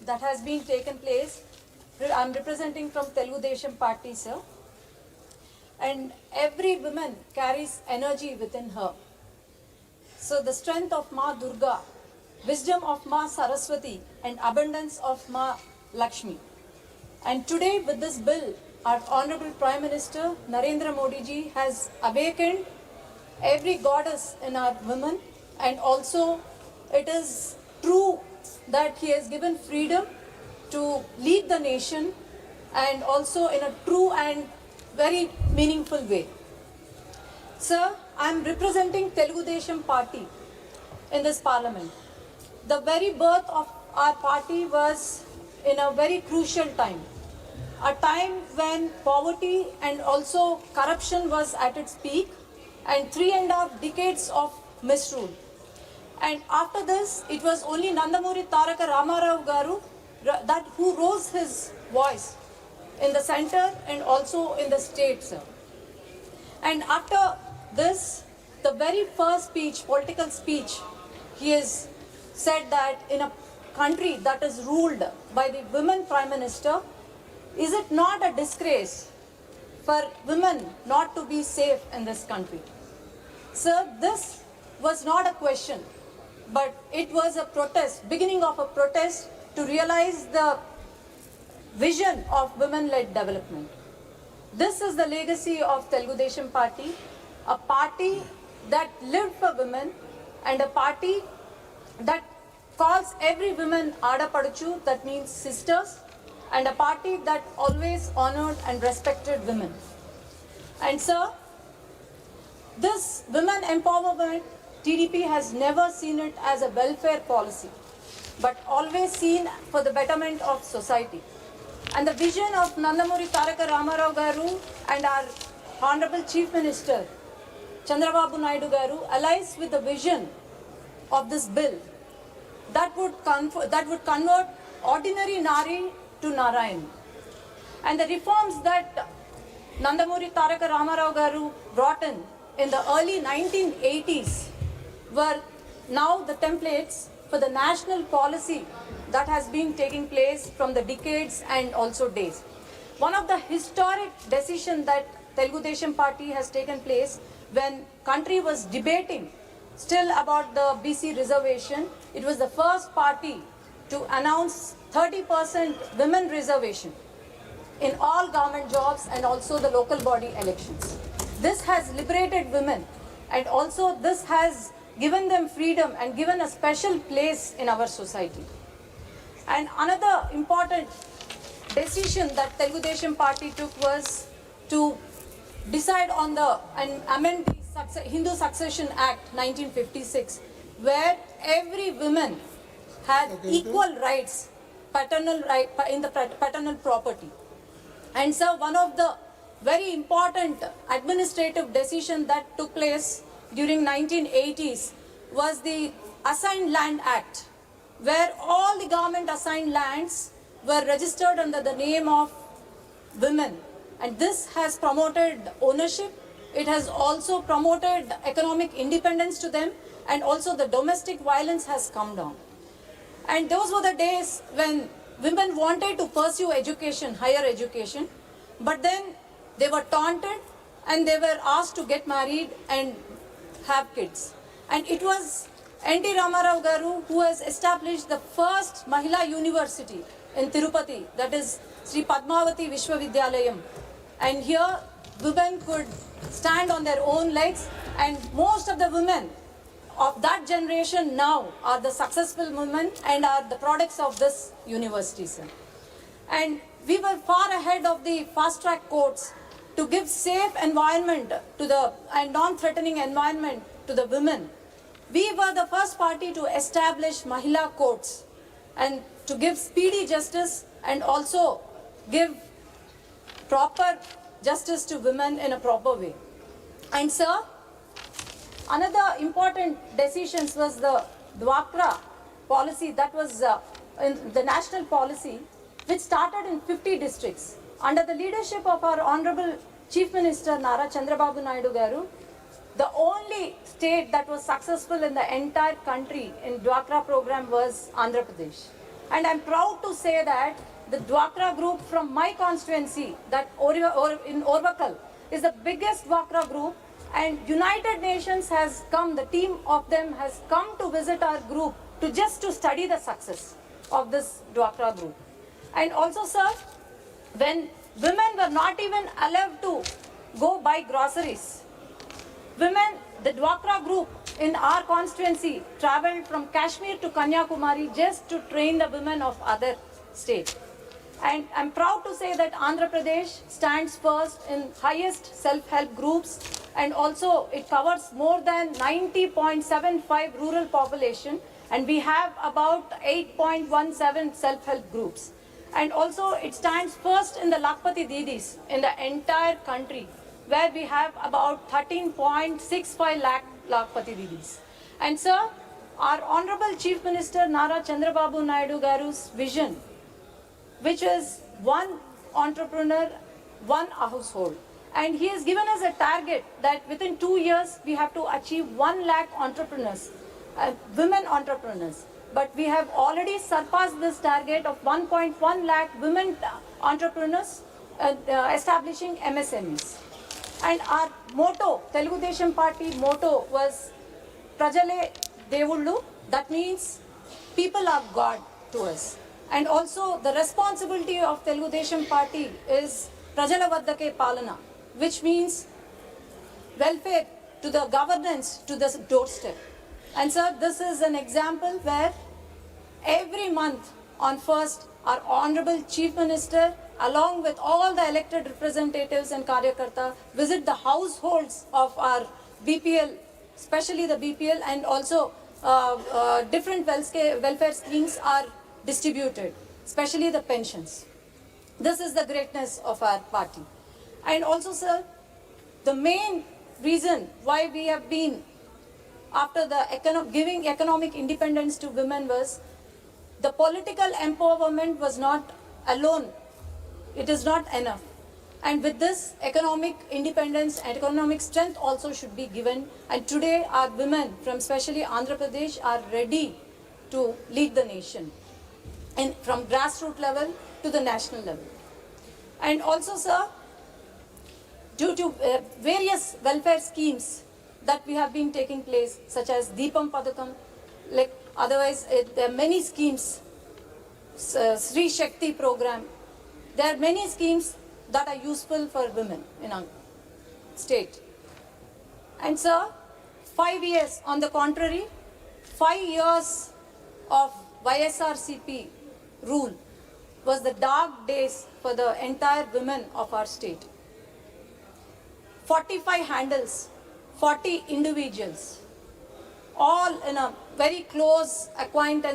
that has been taken place. I'm representing from Telugu Desam Party, sir. And every woman carries energy within her. So the strength of Ma Durga, wisdom of Ma Saraswati, and abundance of Ma Lakshmi. And today with this bill, our Honorable Prime Minister Narendra Modi ji has awakened every goddess in our women, and also it is true that he has given freedom to lead the nation, and also in a true and very meaningful way. Sir, I am representing Telugu Desam Party in this parliament. The very birth of our party was in a very crucial time, a time when poverty and also corruption was at its peak, and 3.5 decades of misrule. And after this, it was only Nandamuri Taraka Ramarao Garu that who rose his voice in the center and also in the state, sir. And after this, the very first speech, political speech, he has said that in a country that is ruled by the women prime minister, is it not a disgrace for women not to be safe in this country? Sir, this was not a question, but it was a protest, beginning of a protest to realize the vision of women-led development. This is the legacy of Telugu Desam Party, a party that lived for women and a party that calls every woman Adapaduchu, that means sisters, and a party that always honored and respected women. And sir, this women empowerment, TDP has never seen it as a welfare policy, but always seen for the betterment of society. And the vision of Nandamuri Taraka Ramarao Garu and our Honorable Chief Minister Chandrababu Naidu Garu aligns with the vision of this bill that would convert ordinary Nari to Narayan. And the reforms that Nandamuri Taraka Ramarao Garu brought in the early 1980s were now the templates for the national policy that has been taking place from the decades and also days. One of the historic decisions that Telugu Desam Party has taken place when country was debating still about the BC reservation, it was the first party to announce 30% women reservation in all government jobs and also the local body elections. This has liberated women, and also this has given them freedom and given a special place in our society. And another important decision that Telugu Desam Party took was to decide on and amend the Hindu Succession Act 1956, where every woman had equal rights, in the paternal property. And so one of the very important administrative decision that took place during 1980s was the Assigned Land Act, where all the government assigned lands were registered under the name of women. And this has promoted ownership. It has also promoted economic independence to them, and also the domestic violence has come down. And those were the days when women wanted to pursue education, higher education, but then they were taunted and they were asked to get married and have kids. And it was N.T. Ramarao Garu who has established the first Mahila University in Tirupati, that is Sri Padmavati Vishwavidyalayam. And here women could stand on their own legs, and most of the women of that generation now are the successful women and are the products of this university, sir. And we were far ahead of the fast-track courts to give safe environment to and non-threatening environment to the women. We were the first party to establish Mahila courts and to give speedy justice and also give proper justice to women in a proper way. And sir, another important decision was the Dwakra policy, that was in the national policy, which started in 50 districts. Under the leadership of our Honorable Chief Minister Nara Chandrababu Naidu Garu, the only state that was successful in the entire country in Dwakra program was Andhra Pradesh. And I'm proud to say that the Dwakra group from my constituency, that in Orvakal, is the biggest Dwakra group, and United Nations has come, the team of them has come to visit our group to study the success of this Dwakra group. And also, sir, when women were not even allowed to go buy groceries, women, the Dwakra group in our constituency traveled from Kashmir to Kanyakumari just to train the women of other states. And I'm proud to say that Andhra Pradesh stands first in highest self-help groups, and also it covers more than 90.75 rural population, and we have about 8.17 self-help groups. And also it stands first in the Lakpati Didis in the entire country, where we have about 13.65 lakh Lakpati Didis. And sir, our Honorable Chief Minister Nara Chandrababu Naidu Garu's vision, which is one entrepreneur, one household. And he has given us a target that within 2 years we have to achieve 1 lakh entrepreneurs, women entrepreneurs. But we have already surpassed this target of 1.1 lakh women entrepreneurs establishing MSMEs. And our motto, Telugu Desam Party motto was Prajale Devullu, that means people are God to us. And also the responsibility of Telugu Desam Party is Prajala Vaddake Palana, which means welfare to the governance to the doorstep. And sir, this is an example where every month on 1st, our Honorable Chief Minister, along with all the elected representatives and Karyakarta, visit the households of our BPL, especially the BPL, and also different welfare schemes are distributed, especially the pensions. This is the greatness of our party. And also, sir, the main reason why we have been after the giving economic independence to women was the political empowerment was not alone. It is not enough. And with this, economic independence and economic strength also should be given. And today, our women from especially Andhra Pradesh are ready to lead the nation, and from grassroots level to the national level. And also, sir, due to various welfare schemes that we have been taking place, such as Deepam Padakam, like otherwise there are many schemes, Sri Shakti program. There are many schemes that are useful for women in our state. And sir, 5 years, on the contrary, 5 years of YSRCP rule was the dark days for the entire women of our state. 45 handles, 40 individuals, all in a very close acquaintance.